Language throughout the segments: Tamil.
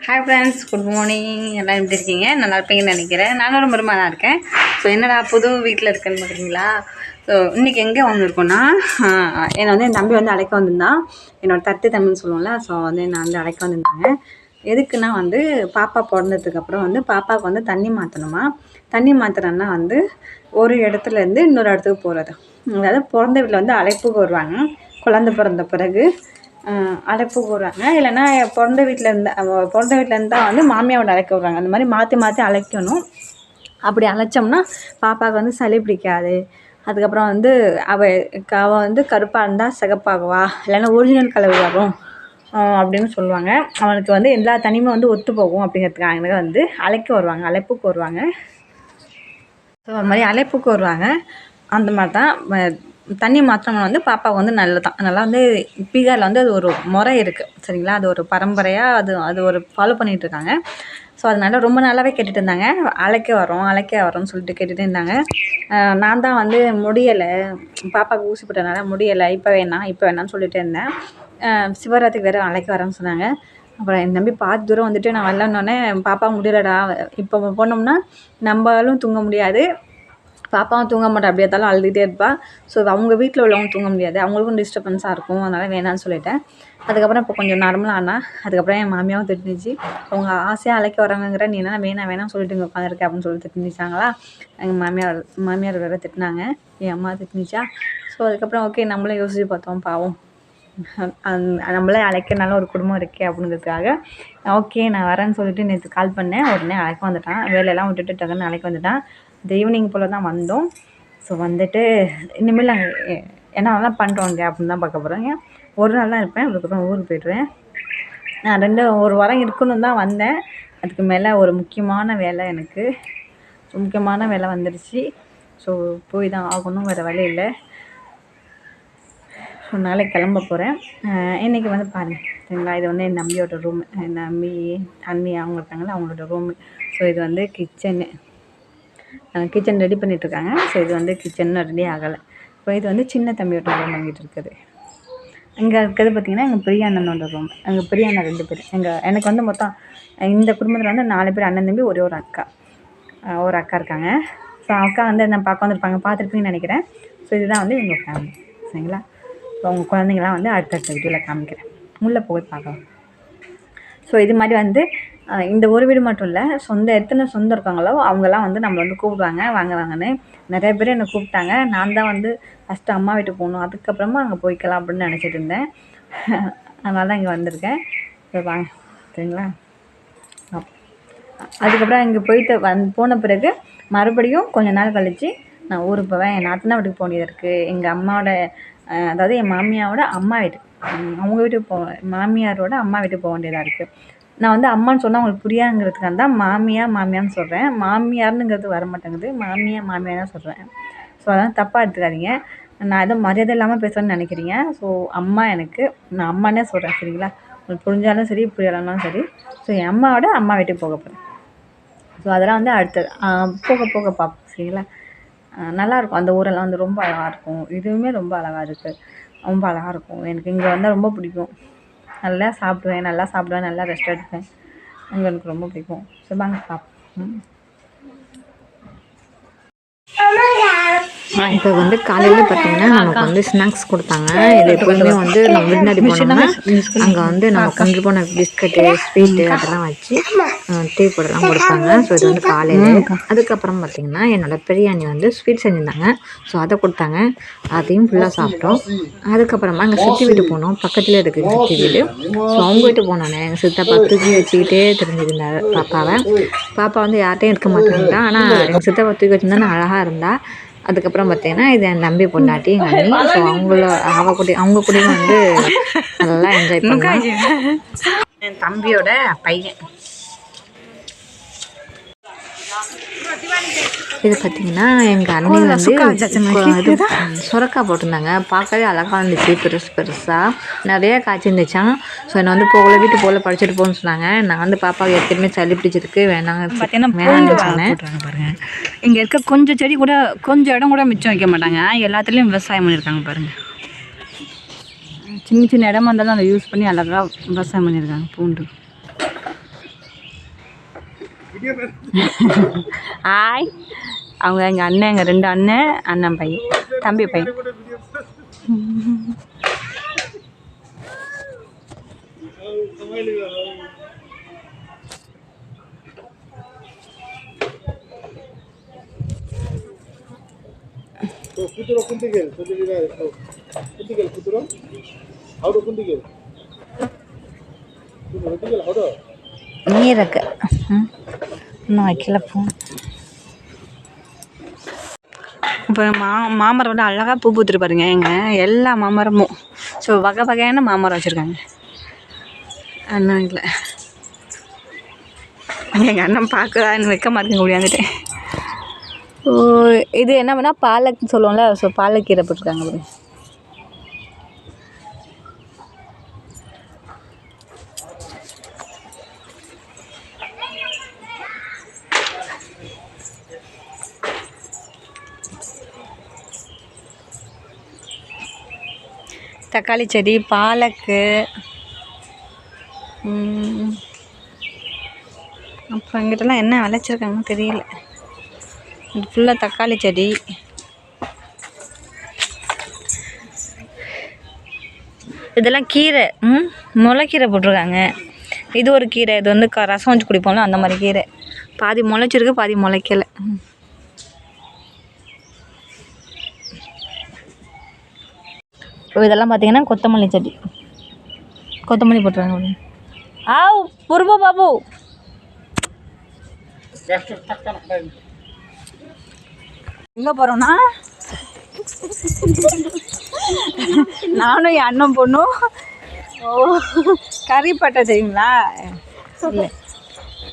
Hi friends, good morning. எல்லாம் எப்படி இருக்கீங்க? நல்லா இருப்பீங்கன்னு நினைக்கிறேன். நானும் ரொம்ப ரொம்ப நல்லா இருக்கேன். ஸோ என்னடா புது வீட்டில் இருக்கேன்னு பார்க்குறீங்களா? ஸோ இன்றைக்கி எங்கே வந்திருக்கோன்னா, என்னை வந்து என் தம்பி வந்து அழைக்க வந்திருந்தான். என்னோடய தட்டு தம்பின்னு சொல்லுவோம்ல. ஸோ வந்து என்னை வந்து அழைக்க வந்திருந்தாங்க. எதுக்குன்னா வந்து பாப்பா பிறந்ததுக்கப்புறம் வந்து பாப்பாவுக்கு வந்து தண்ணி மாற்றணுமா. தண்ணி மாற்றுறோன்னா வந்து ஒரு இடத்துலேருந்து இன்னொரு இடத்துக்கு போகிறது. அதாவது பிறந்த வீட்டில் வந்து அழைப்புக்கு வருவாங்க. குழந்தை பிறந்த பிறகு அழைப்பு கூறுறாங்க. இல்லைன்னா பிறந்த வீட்டிலேருந்து தான் வந்து மாமியாவோட அழைக்க விட்றாங்க. அந்த மாதிரி மாற்றி மாற்றி அழைக்கணும். அப்படி அழைச்சோம்னா பாப்பாவுக்கு வந்து சளி பிடிக்காது. அதுக்கப்புறம் வந்து அவள் வந்து கருப்பாக இருந்தால் சிகப்பாகுவா, இல்லைன்னா ஒரிஜினல் கலர் வரும் அப்படின்னு சொல்லுவாங்க. அவனுக்கு வந்து எல்லா தனியுமே வந்து ஒத்து போகும் அப்படிங்கிறதுக்காக வந்து அழைப்புக்கு வருவாங்க. ஸோ அது மாதிரி அழைப்புக்கு வருவாங்க. அந்த மாதிரி தான் தண்ணி மாத்திரம் வந்து பாப்பாவுக்கு வந்து நல்லா வந்து பீகாரில் வந்து அது ஒரு முறை இருக்குது, சரிங்களா? அது ஒரு பரம்பரையாக அது ஒரு ஃபாலோ பண்ணிகிட்ருக்காங்க. ஸோ அதனால ரொம்ப நாளாகவே கேட்டுட்டு இருந்தாங்க, அழைக்க வரோம்னு சொல்லிட்டு கேட்டுகிட்டே இருந்தாங்க. நான் தான் வந்து முடியலை, பாப்பாவுக்கு ஊசி போட்டனால முடியலை, இப்போ வேணாம்னு சொல்லிகிட்டே இருந்தேன். சிவராத்திரிக்கு வேறு அழைக்க வரேன்னு சொன்னாங்க. அப்புறம் என் தம்பி பார்த்து தூரம் வந்துட்டு நான் வரலன்னொடனே, பாப்பா முடியலடா, இப்போ போனோம்னா நம்மளும் தூங்க முடியாது, பாப்பாவும் தூங்க மாட்டா, அப்படியே இருந்தாலும் அழுதுகிட்டே இருப்பாள். ஸோ அவங்க வீட்டில் உள்ளவங்க தூங்க முடியாது, அவங்களுக்கும் டிஸ்டர்பன்ஸாக இருக்கும், அதனால் வேணான்னு சொல்லிட்டேன். அதுக்கப்புறம் இப்போ கொஞ்சம் நார்மலாக ஆனால் அதுக்கப்புறம் என் மாமியாவும் திட்டுனுச்சு. அவங்க ஆசையாக அழைக்க வராங்கங்கிற, நீ என்ன வேணாம் சொல்லிட்டு இங்கே உட்காந்துருக்க அப்படின்னு சொல்லி திட்டுனுச்சாங்களா. எங்கள் மாமியார் வேறு திட்டினாங்க, என் அம்மா திட்டுனுச்சா. ஸோ அதுக்கப்புறம் ஓகே, நம்மளே யோசிச்சு பார்த்தோம், பாவம் நம்மளே அழைக்கிறனால ஒரு குடும்பம் இருக்கே அப்படிங்கிறதுக்காக ஓகே நான் வரேன்னு சொல்லிட்டு நேற்று கால் பண்ணேன். உடனே அழைக்க வந்துட்டான். வேலையெல்லாம் விட்டுட்டு டக்குன்னு அழைக்க வந்துட்டான். இந்த ஈவினிங் போல் தான் வந்தோம். ஸோ வந்துட்டு இனிமேல் நாங்கள் என்னெல்லாம் பண்ணுறோங்க அப்படின்னு தான் பார்க்க போகிறோங்க. ஒரு நாள் தான் இருப்பேன், அதுக்கப்புறம் ஊருக்கு போய்டுவேன். நான் ஒரு வாரம் இருக்கணும் தான் வந்தேன். அதுக்கு மேலே ஒரு முக்கியமான வேலை வந்துடுச்சு. ஸோ போய் தான் ஆகணும், வேறு வழி இல்லை. ஸோ நாளைக்கு கிளம்ப போகிறேன். இன்றைக்கி வந்து பாருங்கள், சரிங்களா? இது வந்து என் தம்பியோட ரூமு, என் தம்பி அண்ணி அவங்க இருக்காங்களா, அவங்களோட ரூமு. ஸோ இது வந்து கிச்சன் ரெடி பண்ணிகிட்ருக்காங்க. ஸோ இது வந்து கிச்சன் ரெடி ஆகலை. இப்போ இது வந்து சின்ன தம்பியோட ரூம் வாங்கிட்டு இருக்குது. இங்கே இருக்கிறது பார்த்திங்கன்னா எங்கள் பெரிய அண்ணனோட ரூம். எங்கள் பெரிய அண்ணன் 2 பேர். எனக்கு வந்து மொத்தம் இந்த குடும்பத்தில் வந்து 4 பேர், அண்ணன் தம்பி, ஒரு அக்கா இருக்காங்க. ஸோ அக்கா வந்து நான் பார்க்க வந்துருப்பாங்க, பார்த்துருப்பீங்கன்னு நினைக்கிறேன். ஸோ இதுதான் வந்து எங்கள் ஃபேமிலி, சரிங்களா? ஸோ அவங்க குழந்தைங்களாம் வந்து அடுத்தடுத்த வீடியோவில் காமிக்கிறேன், உள்ளே போய் பார்க்கலாம். ஸோ இது மாதிரி வந்து இந்த ஒரு வீடு மட்டும் இல்லை, எத்தனை சொந்தம் இருக்காங்களோ அவங்கெல்லாம் வந்து நம்மளை வந்து கூப்பிடுவாங்க, வாங்கன்னு. நிறைய பேர் என்னை கூப்பிட்டாங்க. நான் தான் வந்து ஃபஸ்ட்டு அம்மா வீட்டுக்கு போகணும், அதுக்கப்புறமா அங்கே போய்க்கலாம் அப்படின்னு நினச்சிட்டு இருந்தேன். அதனால தான் இங்கே வந்திருக்கேன். ஸோ வாங்க, சரிங்களா? அதுக்கப்புறம் இங்கே போயிட்டு போன பிறகு மறுபடியும் கொஞ்ச நாள் கழித்து நான் ஊருக்கு போவேன். என் நாத்தனா வீட்டுக்கு போக வேண்டியது இருக்குது. எங்கள் அம்மாவோட அதாவது என் மாமியாரோட அம்மா வீட்டுக்கு, அவங்க வீட்டுக்கு மாமியாரோட அம்மா வீட்டுக்கு போக வேண்டியதாக இருக்குது. நான் வந்து அம்மான்னு சொன்னால் அவங்களுக்கு புரியாதுங்கிறதுக்காக தான் மாமியார்னு சொல்கிறேன். மாமியார்னுங்கிறது வர மாட்டேங்குது, மாமியார் தான் சொல்கிறேன். ஸோ அதெல்லாம் தப்பாக எடுத்துக்காதீங்க. நான் எதுவும் மரியாதை இல்லாமல் பேசுகிறேன்னு நினைக்கிறீங்க. ஸோ அம்மா நான் அம்மானே சொல்கிறேன், சரிங்களா? உங்களுக்கு புரிஞ்சாலும் சரி, புரியலைனாலும் சரி. ஸோ என் அம்மாவோட அம்மா வீட்டுக்கு போக போகிறேன். ஸோ அதெல்லாம் வந்து அடுத்தது போக பார்ப்போம், சரிங்களா? நல்லாயிருக்கும். அந்த ஊரெல்லாம் வந்து ரொம்ப அழகாக இருக்கும். இதுவுமே ரொம்ப அழகாக இருக்குது, ரொம்ப அழகாக இருக்கும். எனக்கு இங்கே வந்தால் ரொம்ப பிடிக்கும். நல்லா சாப்பிடுவேன், நல்லா ரெஸ்ட் எடுப்பேன். அங்கே எனக்கு ரொம்ப பிடிக்கும். ஸோ வாங்க பார்ப்போம். இப்போ வந்து காலையில் பார்த்தீங்கன்னா நமக்கு வந்து ஸ்நாக்ஸ் கொடுத்தாங்க. இது எப்போதுமே வந்து நம்ம விருந்தாடி போனோம்னா அங்கே வந்து நம்ம கொண்டு போன பிஸ்கட்டு, ஸ்வீட்டு அதெல்லாம் வச்சு டீ போடலாம் கொடுப்பாங்க. ஸோ இது வந்து காலையில். அதுக்கப்புறம் பார்த்திங்கன்னா என்னோடய பெரிய அண்ணி வந்து ஸ்வீட் செஞ்சுருந்தாங்க. ஸோ அதை கொடுத்தாங்க, அதையும் ஃபுல்லாக சாப்பிட்டோம். அதுக்கப்புறமா எங்கள் சித்தி வீட்டு போனோம், பக்கத்துலேயே இருக்குது எங்கள் சித்தி வீடு. ஸோ அவங்க வீட்டு போனோன்னே எங்கள் சித்தப்பா தூக்கி வச்சுக்கிட்டே தெரிஞ்சிருந்தார் பாப்பா வந்து யார்ட்டையும் இருக்க மாட்டேன்ட்டா. ஆனால் எங்கள் சித்தப்பா தூக்கி வச்சுருந்தா அழகாக இருந்தால். அதுக்கப்புறம் பார்த்தீங்கன்னா இது என் தம்பி பொண்டாட்டி, எங்கள் அண்ணி. ஸோ அவங்க கூடயும் வந்து நல்லா என்ஜாய் பண்ணாங்க. என் தம்பியோட பையன் இது பார்த்திங்கன்னா எங்கள் அண்ணி வந்து சுரக்காய் போட்டிருந்தாங்க. பார்க்கவே அழகாக இருந்துச்சு, பெருசாக நிறையா காய்ச்சி இருந்துச்சான். ஸோ என்னை வந்து வீட்டு போல் படிச்சுட்டு போகணுன்னு சொன்னாங்க. நான் வந்து பாப்பாவுக்கு ஏற்கனவே சளி பிடிச்சதுக்கு வேணாம்னு சொன்னேன். பாருங்கள், இங்கே இருக்க கொஞ்சம் செடி கூட, கொஞ்சம் இடம் கூட மிச்சம் வைக்க மாட்டாங்க. எல்லாத்துலேயும் விவசாயம் பண்ணியிருக்காங்க பாருங்கள். சின்ன இடமா இருந்தாலும் அதை யூஸ் பண்ணி அழகாக விவசாயம் பண்ணியிருக்காங்க. பூண்டு ஹாய். அவங்க எங்கள் அண்ணன், எங்கள் 2 அண்ணன், அண்ணன் பையன், தம்பி பையன். நீருக்கு இன்னும் வைக்கல பூ. இப்போ மாமரம் வந்து அழகாக பூ பூத்துட்டு பாருங்க. எங்க எல்லா மாமரமும் ஸோ வகை வகையான மாமரம் வச்சுருக்காங்க. அண்ணன் இல்லை, எங்கள் அண்ணன் பார்க்கறான்னு வைக்க மாட்டேங்க முடியாந்துட்டேன். ஸோ இது என்ன பண்ணால் பாலக்னு சொல்லுவோம்ல, ஸோ பாலக்கீரை போட்டிருக்காங்க பாருங்க. தக்காளி செடி, பாலக்கு, அப்புறம் இங்கிட்டலாம் என்ன விளைச்சிருக்காங்கன்னு தெரியல. இது ஃபுல்லாக தக்காளி செடி. இதெல்லாம் கீரை, முளைக்கீரை போட்டிருக்காங்க. இது ஒரு கீரை, இது வந்து ரசம் வச்சு குடிப்போம்ல அந்த மாதிரி கீரை. பாதி முளைச்சிருக்கு, பாதி முளைக்கலை. இதெல்லாம் பார்த்தீங்கன்னா கொத்தமல்லி செடி, கொத்தமல்லி போட்டுருவாங்க. புருபு பாபு எங்கே போகிறோன்னா, நானும் என் அண்ணன் பொண்ணும் கறிப்பட்டை செய்யுங்களா, இல்லை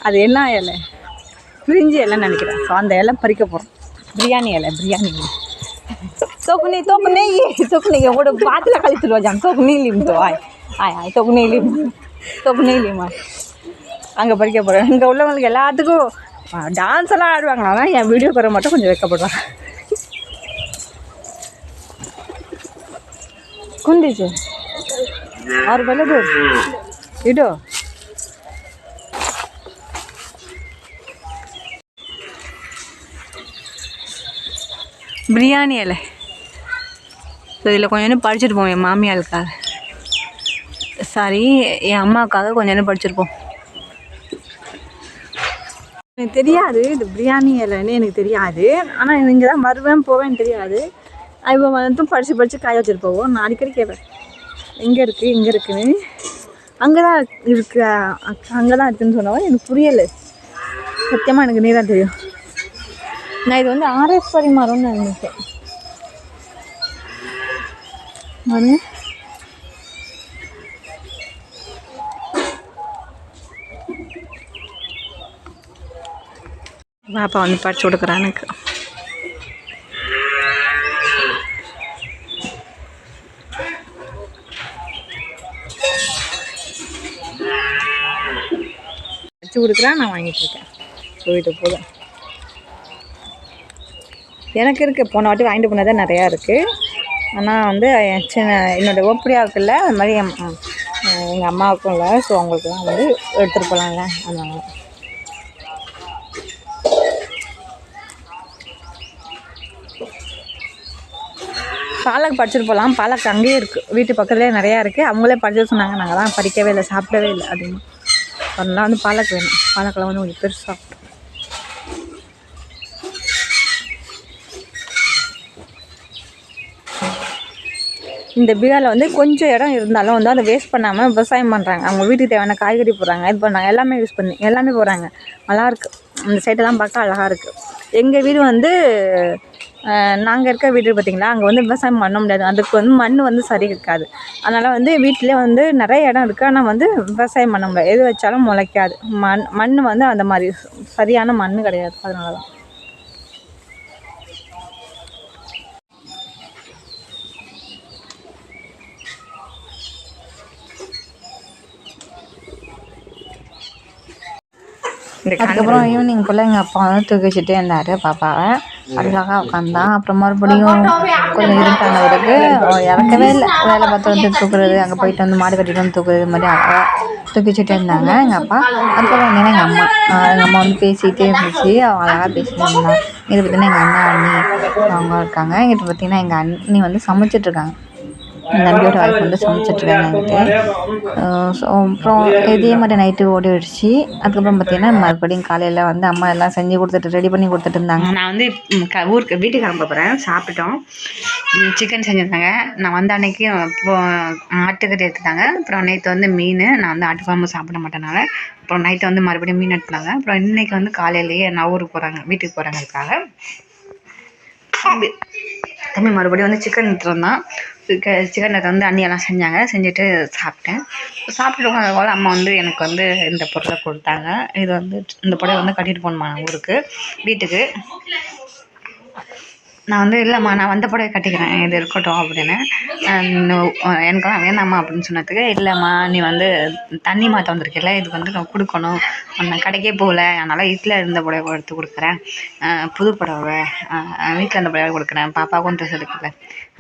அது என்ன இலை, பிரிஞ்சி இலைன்னு நினைக்கிறேன். ஸோ அந்த இலை பறிக்க போகிறோம். பிரியாணி இலை, பிரியாணி இலை. Tok ni yang udah batal kali tu aja. Tok ni lim tu, ay, tok ni lim, அங்கே பறிக்க போகிறேன். இங்கே உள்ளவங்களுக்கு எல்லாத்துக்கும் டான்ஸ் எல்லாம் ஆடுவாங்களா, என் வீடியோ போகிற மட்டும் கொஞ்சம் வைக்கப்படுவாங்க. குந்திச்சு ஆறு பல்லது இதோ பிரியாணி இலை. ஸோ இதில் கொஞ்சம் படிச்சுருப்போம். என் மாமியாருக்காக, சாரி என் அம்மாவுக்காக கொஞ்சம் படிச்சிருப்போம். எனக்கு தெரியாது இது பிரியாணி இலைன்னு, எனக்கு தெரியாது. ஆனால் இங்கே தான் வருவேன் போவேன்னு தெரியாது. இப்போ வந்து படித்து காய வச்சுட்டு போவோம். நான் அடிக்கடி கேட்பேன் எங்கே இருக்குது எங்கே இருக்குன்னு. அங்கே தான் இருக்கு, அங்கே தான் இருக்குதுன்னு சொன்னவன் எனக்கு புரியலை. சத்தியமாக எனக்கு நீ தான் தெரியும். நான் இது வந்து ஆரேஸ்வரி மரம்னு நினைச்சேன். பாப்பா வந்து படிச்சு கொடுக்குறான் எனக்கு. படிச்சு கொடுக்குறான், நான் வாங்கிட்டு இருக்கேன். போயிட்டு போதும் எனக்கு இருக்குது. போன வாட்டி வாங்கிட்டு போனதே நிறையா இருக்குது. ஆனால் வந்து என்னோடய ஓப்படியாக இருக்குல்ல, அது மாதிரி எங்கள் அம்மாவுக்கும் இல்லை. ஸோ அவங்களுக்கு தான் வந்து எடுத்துகிட்டு போகலாம்ல, அதனால. பாலக் பறிச்சுட்டு போகலாம். பாலக் அங்கேயே இருக்குது, வீட்டு பக்கத்துலேயே நிறையா இருக்குது. அவங்களே பறிச்சு சொன்னாங்க. நாங்கள் தான் பறிக்கவே இல்லை, சாப்பிடவே இல்லை அதிகமாக. அதெல்லாம் வந்து பாலக் வேணும். பாலக்கெல்லாம் வந்து கொஞ்சம் பெருசாக. இந்த பீகாரில் வந்து கொஞ்சம் இடம் இருந்தாலும் வந்து அதை வேஸ்ட் பண்ணாமல் விவசாயம் பண்ணுறாங்க. அவங்க வீட்டுக்கு தேவையான காய்கறி போடுறாங்க, இது பண்ணாங்க, எல்லாமே யூஸ் பண்ணி எல்லாமே போடுறாங்க. நல்லாயிருக்கு. அந்த சைடெல்லாம் பார்க்க அழகாக இருக்குது. எங்கள் வீடு வந்து நாங்கள் இருக்க வீடு பார்த்திங்களா, அங்கே வந்து விவசாயம் பண்ண முடியாது. அதுக்கு வந்து மண் வந்து சரி இருக்காது. அதனால் வந்து வீட்டிலே வந்து நிறைய இடம் இருக்குது. ஆனால் வந்து விவசாயம் பண்ண முடியாது. எது வச்சாலும் முளைக்காது. மண் வந்து அந்த மாதிரி சரியான மண் கிடையாது. அதனால தான் அதுக்கப்புறம் ஈவினிங் போல் எங்கள் அப்பா வந்து தூக்கி வச்சுட்டே இருந்தார் பாப்பாவை. அழகாக உட்காந்தான். அப்புறம் மறுபடியும் கொஞ்சம் இருட்டான பிறகு இறக்கவே இல்லை. வேலை பார்த்து வந்து தூக்குறது, அங்கே போயிட்டு வந்து மாடு கட்டிட்டு வந்து தூக்குறது, இது மாதிரி அழகாக தூக்கி வச்சுட்டு இருந்தாங்க எங்கள் அப்பா. அதுக்கப்புறம் வந்தீங்கன்னா எங்கள் அம்மா வந்து பேசிகிட்டே இருந்துச்சு. அவங்க அழகாக பேசிட்டு இருந்தாங்க. இது பார்த்திங்கன்னா எங்கள் அண்ணா அண்ணி அவங்க இருக்காங்க. இங்கிட்ட பார்த்திங்கன்னா எங்கள் அண்ணி வந்து சமைச்சிட்ருக்காங்க. என் தம்பியோட ஒய்ஃப் வந்து சமைச்சிட்ருக்காங்க என்கிட்ட. ஸோ அப்புறம் இதே மாதிரி நைட்டு ஓடிடுச்சு. அதுக்கப்புறம் பார்த்திங்கன்னா மறுபடியும் காலையில் வந்து அம்மா எல்லாம் செஞ்சு கொடுத்துட்டு ரெடி பண்ணி கொடுத்துட்டு இருந்தாங்க. நான் வந்து ஊருக்கு வீட்டுக்கு கிளம்ப போகிறேன். சாப்பிட்டோம். சிக்கன் செஞ்சுருந்தாங்க. நான் வந்து அன்றைக்கி ஆட்டுக்கறி எடுத்துட்டாங்க. அப்புறம் நேற்று வந்து மீன். நான் வந்து ஆட்டு குழம்பு சாப்பிட மாட்டேனால அப்புறம் நைட்டு வந்து மறுபடியும் மீன் எடுத்துனாங்க. அப்புறம் இன்றைக்கி வந்து காலையிலேயே நான் ஊருக்கு போகிறாங்க, வீட்டுக்கு போகிறாங்கிறதுக்காக தம்பி மறுபடியும் வந்து சிக்கன் எடுத்துருந்தான். சிக்கன் எடுத்து வந்து அண்ணியெல்லாம் செஞ்சாங்க. செஞ்சுட்டு சாப்பிட்டேன். சாப்பிட்டு போல அம்மா வந்து எனக்கு வந்து இந்த பொருளை கொடுத்தாங்க. இது வந்து இந்த பொருளை வந்து கட்டிட்டு போகணுமா ஊருக்கு வீட்டுக்கு. நான் வந்து இல்லைம்மா நான் வந்த புடவை கட்டிக்கிறேன், இது இருக்கட்டும் அப்படின்னு. எனக்கெல்லாம் வேணாம்மா அப்படின்னு சொன்னதுக்கு, இல்லைம்மா நீ வந்து தண்ணி மாற்ற வந்திருக்கல, இது வந்து நான் கொடுக்கணும், நான் கடைக்கே போகல, அதனால் வீட்டில் இருந்த புடவை எடுத்து கொடுக்குறேன், புது புடவை வீட்டில் இருந்த புடவை கொடுக்குறேன், பாப்பாவுக்கும் ட்ரெஸ் எடுக்கல.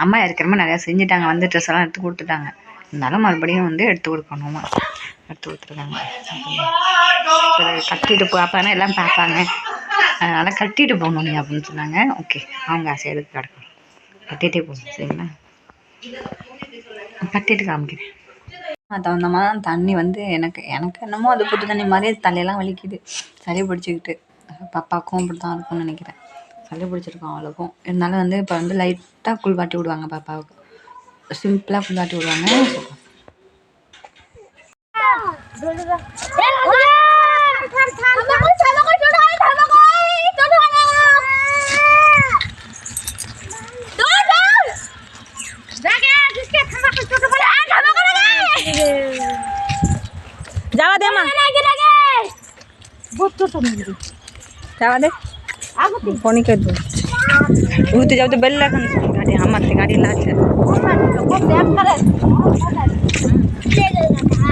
அம்மா ஏற்கனவே நிறையா செஞ்சுட்டாங்க, வந்து ட்ரெஸ் எல்லாம் எடுத்து கொடுத்துட்டாங்க, இருந்தாலும் மறுபடியும் வந்து எடுத்து கொடுக்கணுமா, எடுத்து கொடுத்துருக்காங்க. கட்டிட்டு பாப்பானா எல்லாம் பார்ப்பாங்க, அதனால் கட்டிட்டு போகணும் நீ அப்படின்னு சொன்னாங்க. ஓகே அவங்க ஆசை எதுக்கு கிடக்கணும், கட்டிகிட்டே போகணும் சரிங்களா. கட்டிட்டு காமிக்கிறேன். தகுந்தமா தண்ணி வந்து எனக்கு என்னமோ அது புது தண்ணி மாதிரி தலையெல்லாம் வலிக்குது, சளி பிடிச்சிக்கிட்டு. பாப்பாவுக்கும் அப்படி தான் இருக்கும்னு நினைக்கிறேன், சளி பிடிச்சிருக்கோம் அவளுக்கும். இருந்தாலும் வந்து இப்போ வந்து லைட்டாக குளிப்பாட்டி விடுவாங்க, பாப்பாவுக்கு சிம்பிளாக குளிப்பாட்டி விடுவாங்க. जावा दे मां जावा दे फोन कर दो उठते जाओ तो बेल लगन गाड़ी हमारे गाड़ी लाच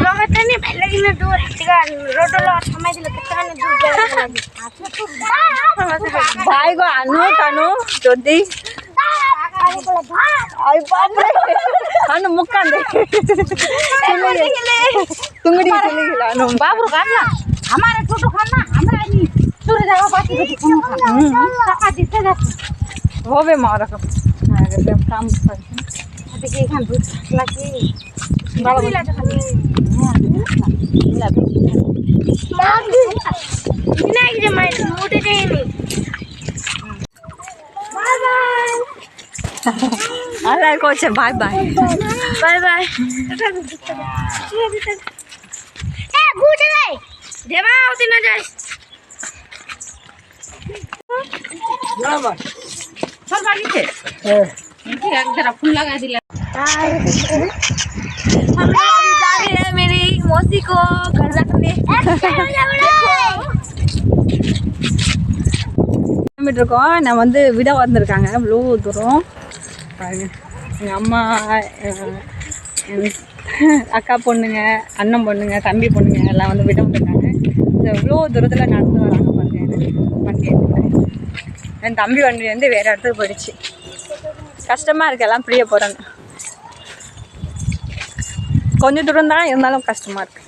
लोगतने बेलगिन दूर हटिगा रोडलो समय दिले कितने दूर भाई को अनु तनु जोदी आई बाप रे अनु मुक्कांदे तुंगड़ी चली गेला अनु बाबू काटला हमारे छोटू खाना हमरा नहीं सूर्य जावा बाकी खाना सका दिसे जा होवे मारा का काम कर अभी के खान दूध लाके बाबा ला खाली ला बिना के मैं मोटे नहीं बाय बाय अलग कोच बाय बाय बाय बाय ए गुड रे देवा होती ना जाए बाबा चल गाड़ी से इनकी एक जरा फूल लगा दिला हम अभी जा रहे हैं मेरी मौसी को घर रखने இருக்கோம். நான் வந்து விட வந்திருக்காங்க இவ்வளோ தூரம் பாருங்க. எங்கள் அம்மா அக்கா பொண்ணுங்க அண்ணன் பொண்ணுங்க தம்பி பொண்ணுங்க எல்லாம் வந்து விட வந்திருக்காங்க. இவ்வளோ தூரத்தில் நடந்து வராங்க பாருங்க. வண்டி என் தம்பி வண்டி வந்து வேறு இடத்துக்கு போயிடுச்சு. கஷ்டமாக இருக்குது எல்லாம் பிரிய போகிறேன்னு. கொஞ்சம் தூரம் தான் இருந்தாலும் கஷ்டமாக இருக்குது.